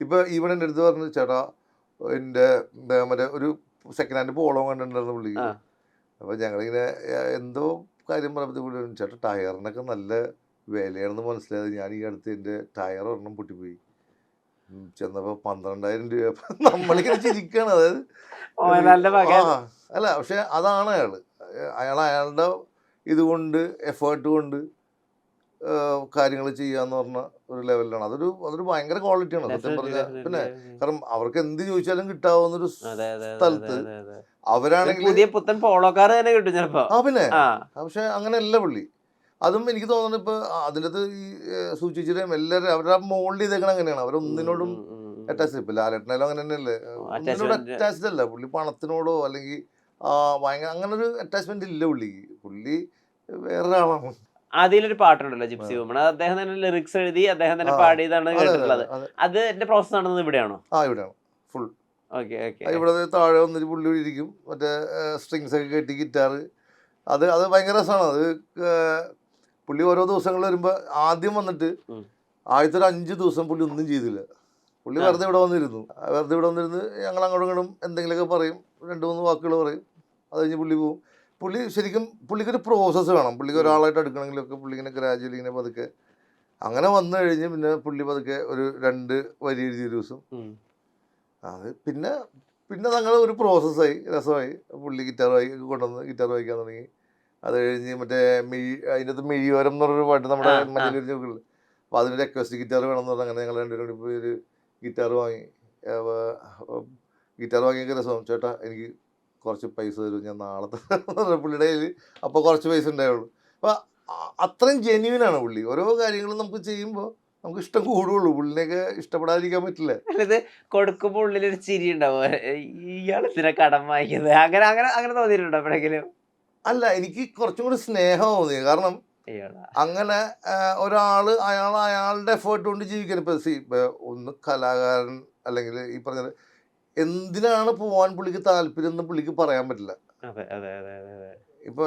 ഇപ്പോൾ ഈവൻ എൻ്റെ അടുത്ത് പറഞ്ഞു, ചേട്ടാ എൻ്റെ മറ്റേ ഒരു സെക്കൻഡ് ഹാൻഡ് പോളോ കണ്ടിട്ടുണ്ടായിരുന്നു പുള്ളിക്ക്. അപ്പോൾ ഞങ്ങളിങ്ങനെ എന്തോ കാര്യം പറയുമ്പോൾ പുള്ളി പറഞ്ഞു, ചേട്ടാ ടയറിനൊക്കെ നല്ല വിലയാണെന്ന് മനസ്സിലായത്. ഞാൻ ഈ അടുത്ത് എൻ്റെ ടയർ ഒരെണ്ണം പൊട്ടിപ്പോയി. ചെന്നപ്പോൾ 12,000 രൂപ. അപ്പം നമ്മളിങ്ങനെ ചിരിക്കുകയാണ്. അതായത് അല്ല, പക്ഷെ അതാണ് അയാളുടെ ഇതുകൊണ്ട് എഫേർട്ട് കൊണ്ട് കാര്യങ്ങൾ ചെയ്യാന്ന് പറഞ്ഞ ഒരു ലെവലിലാണ്. അതൊരു ഭയങ്കര ക്വാളിറ്റിയാണ് സത്യം പറഞ്ഞാൽ. പിന്നെ കാരണം അവർക്ക് എന്ത് ചോദിച്ചാലും കിട്ടാവുന്നൊരു സ്ഥലത്ത് അവരാണെങ്കിൽ പുതിയ പുത്തൻ പോളോക്കാർ തന്നെ കിട്ടും ചിലപ്പോ. പിന്നെ പക്ഷെ അങ്ങനെയല്ല പുള്ളി. അതും എനിക്ക് തോന്നുന്നു ഇപ്പൊ അതിനകത്ത് ഈ സൂചിച്ചിട്ടും എല്ലാവരും അവരുടെ മോൾഡ് ചെയ്തേക്കണം അങ്ങനെയാണ്. അവരൊന്നിനോടും അറ്റാച്ച്ഡ്. ഇപ്പൊ ലാലേട്ടനായാലും അങ്ങനെ തന്നെയല്ലേ, ഒന്നിനോട് അറ്റാച്ച്ഡ് അല്ല പുള്ളി. പണത്തിനോടോ അല്ലെങ്കിൽ ഭയങ്കര അങ്ങനെ ഒരു അറ്റാച്ച്മെന്റ് ഇല്ല പുള്ളിക്ക്. പുള്ളി വേറൊരാളാണ്. അതിലൊരു പാട്ടുണ്ടല്ലോ ജിപ്സി വുമൺ, അദ്ദേഹം തന്നെ ലിറിക്സ് എഴുതി അദ്ദേഹം തന്നെ പാടിയതാണ് കേട്ടിട്ടുള്ളത്. അത് എന്റെ പ്രോസസ് നടന്നത് ഇവിടെയാണോ? ഇവിടെയാണ് ഫുൾ. Okay okay. ഇവിടെ താഴെ വന്നിട്ട് പുള്ളി ഇരിക്കും, മറ്റേ സ്ട്രിങ്സ് ഒക്കെ കെട്ടി ഗിറ്റാർ. അത് ഭയങ്കര രസമാണ്. അത് പുള്ളി ഓരോ ദിവസങ്ങൾ വരുമ്പോൾ ആദ്യം വന്നിട്ട് ആദ്യത്തെ ഒരു 5 ദിവസം പുള്ളി ഒന്നും ചെയ്തില്ല. പുള്ളി വെറുതെ ഇവിടെ വന്നിരുന്നു. ഞങ്ങൾ അങ്ങോട്ടും ഇങ്ങോട്ടും എന്തെങ്കിലുമൊക്കെ പറയും, 2-3 വാക്കുകൾ പറയും, അത് കഴിഞ്ഞ് പുള്ളി പോകും. പുള്ളി ശരിക്കും പുള്ളിക്കൊരു പ്രോസസ്സ് വേണം. പുള്ളിക്ക് ഒരാളായിട്ട് എടുക്കണമെങ്കിലൊക്കെ പുള്ളി ഇങ്ങനെ ഗ്രാജുവലി ഇങ്ങനെ പതുക്കെ അങ്ങനെ വന്നു കഴിഞ്ഞ് പിന്നെ പുള്ളി പതുക്കെ ഒരു 2 വരി എഴുതിയ ദിവസം അത് പിന്നെ തങ്ങൾ ഒരു പ്രോസസ്സായി, രസമായി. പുള്ളി ഗിറ്റാർ കൊണ്ടുവന്ന് ഗിറ്റാർ വായിക്കാൻ തുടങ്ങി. അത് കഴിഞ്ഞ് മറ്റേ അതിൻ്റെ അകത്ത് മിഴിയോരം എന്ന് പറഞ്ഞൊരു പാട്ട് നമ്മുടെ മഞ്ഞൊരു ചോക്കുള്ളത്. അപ്പോൾ അതിന് അക്വസ്റ്റിക് ഗിറ്റാർ വേണമെന്ന് പറഞ്ഞാൽ അങ്ങനെ ഞങ്ങൾ രണ്ടുപേരും കൂടി പോയി ഒരു ഗിറ്റാർ വാങ്ങി. ഗിറ്റാർ വാങ്ങിയൊക്കെ രസമാണ്. ചേട്ടാ എനിക്ക് കുറച്ച് പൈസ തരും, ഞാൻ നാളെ പുള്ളിയുടെ കയ്യിൽ അപ്പോൾ കുറച്ച് പൈസ ഉണ്ടായുള്ളൂ. അപ്പോൾ അത്രയും ജെന്യൂനാണ് പുള്ളി. ഓരോ കാര്യങ്ങളും നമുക്ക് ചെയ്യുമ്പോൾ നമുക്ക് ഇഷ്ടം കൂടുള്ളൂ. പുള്ളിനെയൊക്കെ ഇഷ്ടപ്പെടാതിരിക്കാൻ പറ്റില്ല. ഇത് കൊടുക്കുമ്പോൾ ഉള്ളിലൊരു ചിരി ഉണ്ടാവും, ഇയാളെന്തിനാ കടം വാങ്ങിക്കുന്നത്, അങ്ങനെ അങ്ങനെ അങ്ങനെ തോന്നിയിട്ടുണ്ടോ എപ്പോഴെങ്കിലും? അല്ല, എനിക്ക് കുറച്ചും കൂടി സ്നേഹം തോന്നി. കാരണം അങ്ങനെ ഒരാള് അയാളുടെ എഫേർട്ട് കൊണ്ട് ജീവിക്കാൻ. ഇപ്പൊ ഒന്ന് കലാകാരൻ അല്ലെങ്കിൽ ഈ പറഞ്ഞത് എന്തിനാണ് പോവാൻ പുള്ളിക്ക് താല്പര്യം എന്ന് പുള്ളിക്ക് പറയാൻ പറ്റില്ല. ഇപ്പൊ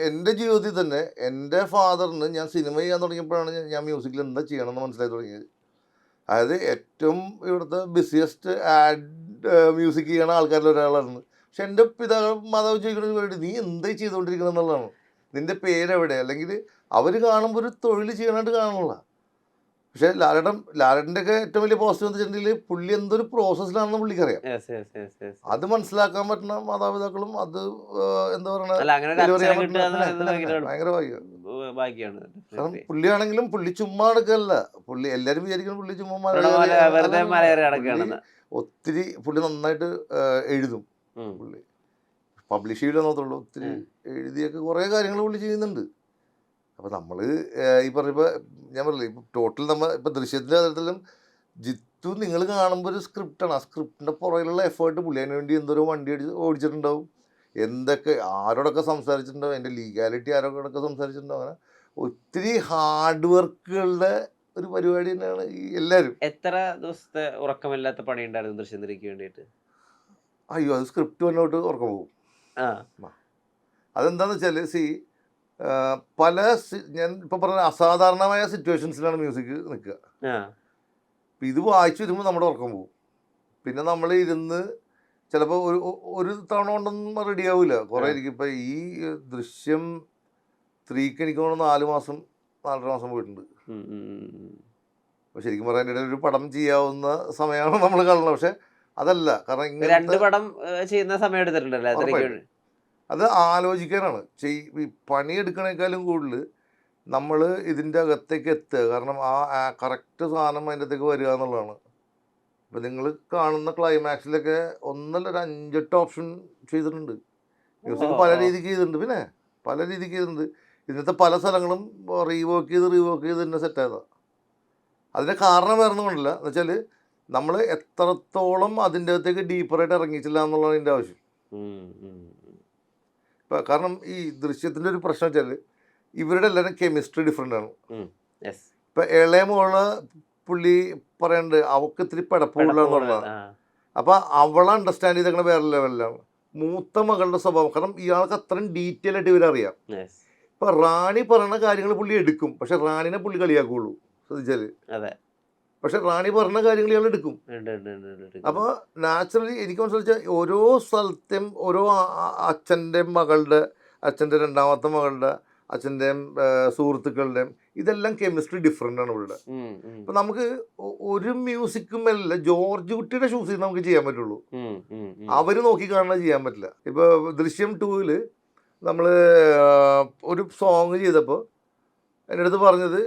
എൻ്റെ ജീവിതത്തിൽ തന്നെ എൻ്റെ ഫാദറിന് ഞാൻ സിനിമ ചെയ്യാൻ തുടങ്ങിയപ്പോഴാണ് ഞാൻ മ്യൂസിക്കിൽ എന്താ ചെയ്യണമെന്ന് മനസ്സിലായി തുടങ്ങിയത്. അതായത് ഏറ്റവും ഇവിടുത്തെ ബിസിയസ്റ്റ് മ്യൂസിക് ചെയ്യണ ആൾക്കാരിൽ ഒരാളായിരുന്നു. പക്ഷെ എൻ്റെ മാതാവ് ചോദിക്കുന്നത് വേണ്ടി നീ എന്തായി ചെയ്തുകൊണ്ടിരിക്കണം എന്നുള്ളതാണ്. നിൻ്റെ പേരെവിടെ? അല്ലെങ്കിൽ അവർ കാണുമ്പോൾ ഒരു തൊഴിൽ ചെയ്യണമായിട്ട് കാണുന്നില്ല. പക്ഷെ ലാലേട്ടൻ്റെ ഒക്കെ ഏറ്റവും വലിയ പോസിറ്റീവ് എന്ന് വെച്ചിട്ടുണ്ടെങ്കിൽ പുള്ളി എന്തൊരു പ്രോസസ്സിലാണെന്ന് പുള്ളിക്കറിയാം. അത് മനസ്സിലാക്കാൻ പറ്റുന്ന മാതാപിതാക്കളും അത് എന്താ ഭയങ്കര ഭാഗ്യമാണ്. കാരണം പുള്ളിയാണെങ്കിലും പുള്ളി ചുമ്മാ നടക്കല്ല. പുള്ളി എല്ലാവരും വിചാരിക്കണം പുള്ളി ചുമ്മാ ഒത്തിരി പുള്ളി നന്നായിട്ട് എഴുതും. പുള്ളി പബ്ലിഷ് ചെയ്യില്ലെന്നോത്തുള്ളൂ, ഒത്തിരി എഴുതിയൊക്കെ കുറേ കാര്യങ്ങൾ പുള്ളി ചെയ്യുന്നുണ്ട്. അപ്പോൾ നമ്മൾ ഈ പറഞ്ഞപ്പോൾ ഞാൻ പറഞ്ഞില്ലേ, ഇപ്പം ടോട്ടൽ ഇപ്പം ദൃശ്യത്തിൻ്റെ കാര്യത്തിലും ജിത്തു നിങ്ങൾ കാണുമ്പോൾ ഒരു സ്ക്രിപ്റ്റാണ്. ആ സ്ക്രിപ്റ്റിൻ്റെ പുറകിലുള്ള എഫേർട്ട് പുള്ളി അതിന് വേണ്ടി എന്തോരോ വണ്ടി ഓടിച്ചിട്ടുണ്ടാവും, എന്തൊക്കെ ആരോടൊക്കെ സംസാരിച്ചിട്ടുണ്ടാവും, അതിൻ്റെ ലീഗാലിറ്റി ആരോടൊക്കെ സംസാരിച്ചിട്ടുണ്ടാവും. അങ്ങനെ ഒത്തിരി ഹാർഡ് വർക്കുകളുടെ ഒരു പരിപാടി തന്നെയാണ് ഈ എല്ലാവരും. എത്ര ദിവസത്തെ ഉറക്കമില്ലാത്ത പണി ഉണ്ടായിരുന്നു ദൃശ്യം 3ക്ക് വേണ്ടിയിട്ട്? അയ്യോ, അത് സ്ക്രിപ്റ്റ് വന്നോട്ട് ഉറക്കം പോകും. അതെന്താണെന്ന് വെച്ചാൽ ഞാൻ ഇപ്പം പറഞ്ഞ അസാധാരണമായ സിറ്റുവേഷൻസിലാണ് മ്യൂസിക് നിൽക്കുക. അപ്പം ഇത് വായിച്ചു വരുമ്പോൾ നമ്മുടെ ഉറക്കം പോകും. പിന്നെ നമ്മൾ ഇരുന്ന് ചിലപ്പോൾ ഒരു തവണ കൊണ്ടൊന്നും റെഡി ആവില്ല, കുറേ ഇരിക്കും. ഇപ്പം ഈ ദൃശ്യം 3ക്ക് എനിക്ക് തോന്നുന്നു 4 മാസം 4.5 മാസം പോയിട്ടുണ്ട്. അപ്പോൾ ശരിക്കും പറയാൻ ഒരു പടം ചെയ്യാവുന്ന സമയമാണ് നമ്മൾ കാണുന്നത്. പക്ഷെ അതല്ല, കാരണം 2 പടം ചെയ്യുന്ന സമയം എടുത്തിട്ടുണ്ടല്ലോ. അത് ആലോചിക്കാനാണ്. പണിയെടുക്കണേക്കാളും കൂടുതൽ നമ്മൾ ഇതിൻ്റെ അകത്തേക്ക് എത്തുക. കാരണം ആ കറക്റ്റ് സാധനം അതിൻ്റെ അകത്തേക്ക് വരിക എന്നുള്ളതാണ്. ഇപ്പം നിങ്ങൾ കാണുന്ന ക്ലൈമാക്സിലൊക്കെ 1 അല്ല 5-8 ഓപ്ഷൻ ചെയ്തിട്ടുണ്ട്. മ്യൂസിക് പല രീതിക്ക് ചെയ്തിട്ടുണ്ട്. പിന്നെ പല രീതിക്ക് ചെയ്തിട്ടുണ്ട്. ഇന്നത്തെ പല സ്ഥലങ്ങളും റീവർക്ക് ചെയ്ത് തന്നെ സെറ്റായതാണ്. അതിൻ്റെ കാരണം വേറെ കൊണ്ടല്ല, എന്ന് വെച്ചാൽ നമ്മൾ എത്രത്തോളം അതിൻ്റെ അകത്തേക്ക് ഡീപ്പറായിട്ട് ഇറങ്ങിയിട്ടില്ല എന്നുള്ളതാണ് ഇതിൻ്റെ ആവശ്യം. ഇപ്പം കാരണം ഈ ദൃശ്യത്തിൻ്റെ ഒരു പ്രശ്നം വെച്ചാൽ ഇവരുടെ എല്ലാവരും കെമിസ്ട്രി ഡിഫറെൻ്റ് ആണ്. ഇപ്പം ഇളയ മോള് പുള്ളി പറയണ്ട് അവൾക്ക് ഇത്തിരി പടപ്പുള്ളതെന്ന് പറഞ്ഞതാണ്. അപ്പം അവളെ അണ്ടർസ്റ്റാൻഡ് ചെയ്തേക്കണ വേറെ ലെവലിലാണ്. മൂത്ത മകളുടെ സ്വഭാവം, കാരണം ഇയാൾക്ക് അത്രയും ഡീറ്റെയിൽ ആയിട്ട് ഇവരറിയാം. ഇപ്പം റാണി പറയുന്ന കാര്യങ്ങൾ പുള്ളി എടുക്കും, പക്ഷെ റാണിനെ പുള്ളി കളിയാക്കുള്ളൂ. ശ്രദ്ധിച്ചാൽ പക്ഷെ റാണി പറഞ്ഞ കാര്യങ്ങൾ ഇയാൾ എടുക്കും. അപ്പോൾ നാച്ചുറലി എനിക്ക് മനസ്സിലാച്ചാൽ ഓരോ സ്ഥലത്തെയും ഓരോ അച്ഛൻ്റെയും മകളുടെ, അച്ഛൻ്റെ രണ്ടാമത്തെ മകളുടെ, അച്ഛൻ്റെയും സുഹൃത്തുക്കളുടെയും ഇതെല്ലാം കെമിസ്ട്രി ഡിഫറെൻ്റ് ആണ് ഇവരുടെ. അപ്പം നമുക്ക് ഒരു മ്യൂസിക്കും അല്ല ജോർജ് കുട്ടിയുടെ ഷൂസ് നമുക്ക് ചെയ്യാൻ പറ്റുള്ളൂ, അവർ നോക്കിക്കാണാൻ ചെയ്യാൻ പറ്റില്ല. ഇപ്പോൾ ദൃശ്യം 2-ൽ നമ്മൾ ഒരു സോങ് ചെയ്തപ്പോൾ എൻ്റെ അടുത്ത് പറഞ്ഞത്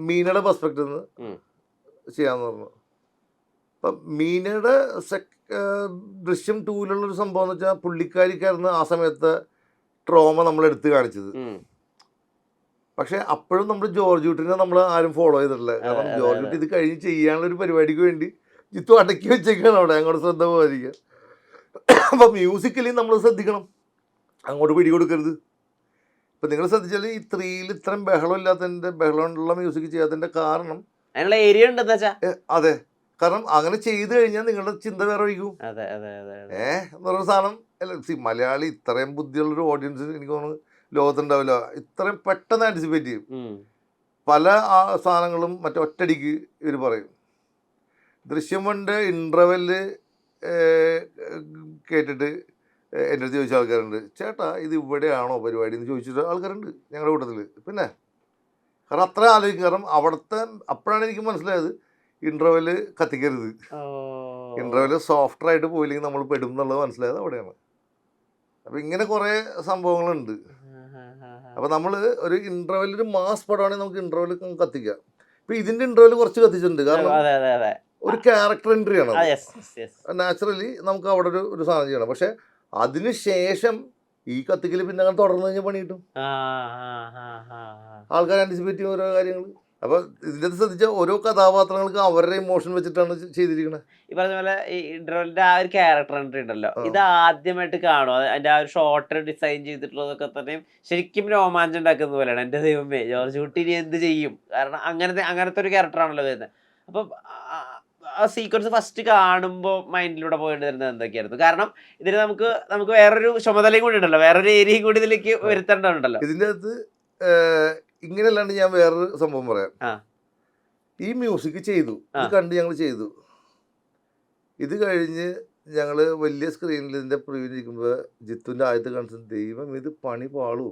മീനയുടെ പെർസ്പെക്റ്റീവ് നിന്ന് ചെയ്യാമെന്ന് പറഞ്ഞു. അപ്പം മീനയുടെ ദൃശ്യം 2-ലുള്ളൊരു സംഭവം എന്ന് വെച്ചാൽ പുള്ളിക്കാരിക്കായിരുന്നു ആ സമയത്ത് ട്രോമ നമ്മളെടുത്ത് കാണിച്ചത്. പക്ഷെ അപ്പോഴും നമ്മൾ ജോർജ് കുട്ടിനെ നമ്മൾ ആരും ഫോളോ ചെയ്തിട്ടില്ല. കാരണം ജോർജ് കുട്ടി ഇത് കഴിഞ്ഞ് ചെയ്യാനുള്ളൊരു പരിപാടിക്ക് വേണ്ടി ജിത്തു അടക്കി വെച്ചേക്കാണ് അവിടെ, അങ്ങോട്ട് ശ്രദ്ധ പോകാതിരിക്കുക. അപ്പം മ്യൂസിക്കലി നമ്മൾ ശ്രദ്ധിക്കണം, അങ്ങോട്ട് പിടികൊടുക്കരുത്. ഇപ്പം നിങ്ങൾ ശ്രദ്ധിച്ചാൽ ഈ 3-ൽ ഇത്രയും ബഹളമുള്ള മ്യൂസിക് ചെയ്യാത്തതിൻ്റെ കാരണം അതിനുള്ള ഏരിയ ഉണ്ടെന്ന് വെച്ചാൽ, അതെ, കാരണം അങ്ങനെ ചെയ്തു കഴിഞ്ഞാൽ നിങ്ങളുടെ ചിന്ത വേറെ ഒഴിക്കും. എന്ന് പറയുന്ന സാധനം അല്ല, മലയാളി ഇത്രയും ബുദ്ധിയുള്ളൊരു ഓഡിയൻസ് എനിക്ക് തോന്നുന്നു ലോകത്തുണ്ടാവില്ല. ഇത്രയും പെട്ടെന്ന് ആൻറ്റിസിപ്പേറ്റ് ചെയ്യും പല സാധനങ്ങളും. ഒറ്റടിക്ക് ഇവർ പറയും. ദൃശ്യം 1 ഇൻ്റർവെല്ല് കേട്ടിട്ട് എൻ്റെ അടുത്ത് ചോദിച്ച ആൾക്കാരുണ്ട്, ചേട്ടാ ഇത് ഇവിടെയാണോ പരിപാടി എന്ന് ചോദിച്ചിട്ട് ആൾക്കാരുണ്ട് ഞങ്ങളുടെ കൂട്ടത്തിൽ. പിന്നെ കാരണം അത്ര ആലോചിക്കും. കാരണം അപ്പോഴാണ് എനിക്ക് മനസ്സിലായത് ഇൻ്റർവെല്ല് കത്തിക്കരുത്, ഇൻ്റർവെല്ല് സോഫ്റ്ററായിട്ട് പോയില്ലെങ്കിൽ നമ്മൾ പെടും എന്നുള്ളത് മനസ്സിലായത് അവിടെയാണ്. അപ്പം ഇങ്ങനെ കുറേ സംഭവങ്ങളുണ്ട്. അപ്പം നമ്മൾ ഒരു ഇൻ്റർവെല്ലിൽ ഒരു മാസ് പടമാണെങ്കിൽ നമുക്ക് ഇൻ്റർവെല്ല് കത്തിക്കാം. ഇപ്പം ഇതിൻ്റെ ഇൻ്റർവെല്ല് കുറച്ച് കത്തിച്ചിട്ടുണ്ട്, കാരണം ഒരു ക്യാരക്ടർ എൻട്രി ആണ്. നാച്ചുറലി നമുക്ക് അവിടെ ഒരു സാധനം ചെയ്യണം. പക്ഷെ അതിനുശേഷം ഈ കത്തിക്കൽ പിന്നെ അങ്ങനെ തുടർന്ന് കഴിഞ്ഞാൽ പണി കിട്ടും. ആൾക്കാർ ആൻറ്റിസിപ്പേറ്റ് ചെയ്യും ഓരോ കാര്യങ്ങൾ. അപ്പൊ ഇതിന്റെ ശ്രദ്ധിച്ചാൽ ഓരോ കഥാപാത്രങ്ങൾക്ക് അവരുടെ ഇമോഷൻ വെച്ചിട്ടാണ് ചെയ്തിരിക്കുന്നത്. ഈ പറഞ്ഞ പോലെ ഈ ഇന്റർവെല്ലിന്റെ ആ ഒരു ക്യാരക്ടർ എൻട്രി ഉണ്ടല്ലോ, ഇത് ആദ്യമായിട്ട് കാണും. അതിന്റെ ആ ഒരു ഷോർട്ട് ഡിസൈൻ ചെയ്തിട്ടുള്ളതൊക്കെ തന്നെയും ശരിക്കും രോമാഞ്ചം ഉണ്ടാക്കുന്ന പോലെയാണ്. എന്റെ ദൈവമേ, ജോർജ് കുട്ടി ഇനി എന്ത് ചെയ്യും? കാരണം അങ്ങനത്തെ ഒരു ക്യാരക്ടറാണല്ലോ വരുന്നത്. അപ്പം ആ സീക്വൻസ് ഫസ്റ്റ് കാണുമ്പോൾ മൈൻഡിലൂടെ പോയിട്ട് വരുന്നത് എന്തൊക്കെയായിരുന്നു? കാരണം ഇതിന് നമുക്ക് വേറൊരു ചുമതലയും കൂടി ഉണ്ടല്ലോ, വേറൊരു ഏരിയയും കൂടി ഇതിലേക്ക് വരുത്തേണ്ടതുണ്ടല്ലോ. ഇതിന്റെ അകത്ത് ഇങ്ങനെയല്ലാണ്ട് ഞാൻ വേറൊരു സംഭവം പറയാം. ഈ മ്യൂസിക് ചെയ്തു, ഇത് കണ്ട് ഞങ്ങൾ ചെയ്തു. ഇത് കഴിഞ്ഞ് ഞങ്ങൾ വലിയ സ്ക്രീനിൽ ഇതിന്റെ പ്രിവ്യൂ ഇരിക്കുമ്പോൾ ജിത്തുവിന്റെ ആദ്യത്തെ കൺസേൺ, ദൈവം ഇത് പണി പാളൂ,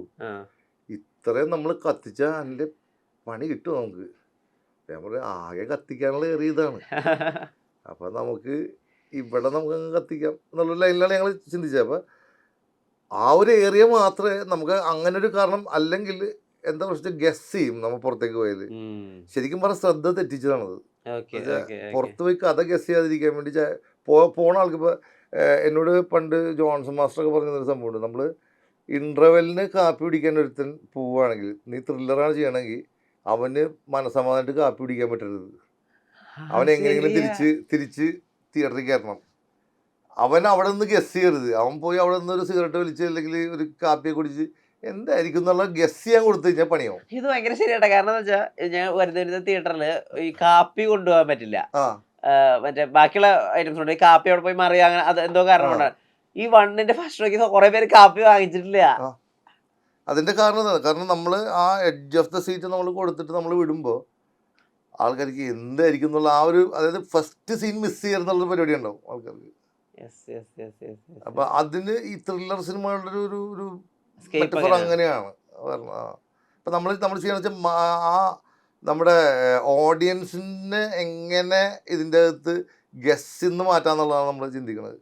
ഇത്രയും നമ്മൾ കത്തിച്ചാൽ അതിൻ്റെ പണി കിട്ടും നമുക്ക്. ഞാൻ പറയാം ആകെ കത്തിക്കാനുള്ള ഏറിയതാണ്, അപ്പം നമുക്ക് ഇവിടെ നമുക്ക് അങ്ങ് കത്തിക്കാം എന്നുള്ള ലൈനിലാണ് ഞങ്ങൾ ചിന്തിച്ചത്. അപ്പം ആ ഒരു ഏരിയ മാത്രമേ നമുക്ക് അങ്ങനെ ഒരു കാരണം, അല്ലെങ്കിൽ എന്താ പ്രശ്നം ഗസ് ചെയ്യും നമ്മൾ പുറത്തേക്ക് പോയാൽ. ശരിക്കും പറഞ്ഞ ശ്രദ്ധ തെറ്റിച്ചതാണത്. പുറത്ത് പോയി കഥ ഗസ് ചെയ്യാതിരിക്കാൻ വേണ്ടി പോണ ആൾക്ക്. ഇപ്പോൾ എന്നോട് പണ്ട് ജോൺസൺ മാസ്റ്ററൊക്കെ പറഞ്ഞൊരു സംഭവമുണ്ട്, നമ്മൾ ഇൻ്റർവെല്ലിന് കാപ്പി പിടിക്കാൻ ഒരുത്തൻ പോവുകയാണെങ്കിൽ, നീ ത്രില്ലറാണ് ചെയ്യണമെങ്കിൽ അവന് മനസ്സമാധാനമായിട്ട് കാപ്പി പിടിക്കാൻ പറ്റരുത്. അവൻ എങ്ങനെയെങ്കിലും തിരിച്ച് തിയേറ്ററിൽ കയറണം. അവൻ അവിടെ നിന്ന് ഗസ് ചെയ്യരുത്. അവൻ പോയി അവിടെ നിന്ന് ഒരു സിഗരറ്റ് വലിച്ച് അല്ലെങ്കിൽ ഒരു കാപ്പിയെ കുടിച്ച് എന്തായിരിക്കും എന്നുള്ള ഗസ് ചെയ്യാൻ കൊടുത്തു കഴിഞ്ഞാൽ പണിയാവും. ഇത് ഭയങ്കര ശരിയാട്ടെ. കാരണം എന്താ വെച്ചാൽ ഞാൻ വരുന്ന തിയേറ്ററിൽ ഈ കാപ്പി കൊണ്ടുപോകാൻ പറ്റില്ല. മറ്റേ ബാക്കിയുള്ള ഐറ്റംസ് ഉണ്ട്. ഈ കാപ്പി അവിടെ പോയി മറിയാ, അങ്ങനെ അത് എന്തോ കാരണം കൊണ്ടാണ് ഈ 1ന്റെ ഫസ്റ്റ് ഷോയ്ക്ക് കുറെ പേര് കാപ്പി വാങ്ങിച്ചിട്ടില്ല. അതിന്റെ കാരണം എന്താണ്? കാരണം നമ്മൾ ആ എഡ്ജ് ഓഫ് ദ സീറ്റ് നമ്മൾ കൊടുത്തിട്ട് നമ്മൾ വിടുമ്പോൾ ആൾക്കാർക്ക് എന്തായിരിക്കും എന്നുള്ള ആ ഒരു, അതായത് ഫസ്റ്റ് സീൻ മിസ് ചെയ്യുന്നുള്ള പരിപാടി ഉണ്ടാവും ആൾക്കാർക്ക്. അപ്പൊ അതിന് ഈ ത്രില്ലർ സിനിമകളുടെ ഒരു മെറ്റഫർ അങ്ങനെയാണ്. അപ്പൊ നമ്മൾ ചെയ്യണമെന്ന് വെച്ചാൽ ആ നമ്മുടെ ഓഡിയൻസിനെ എങ്ങനെ ഇതിൻ്റെ അകത്ത് ഗസ്സിന്ന് മാറ്റാന്നുള്ളതാണ് നമ്മൾ ചിന്തിക്കുന്നത്.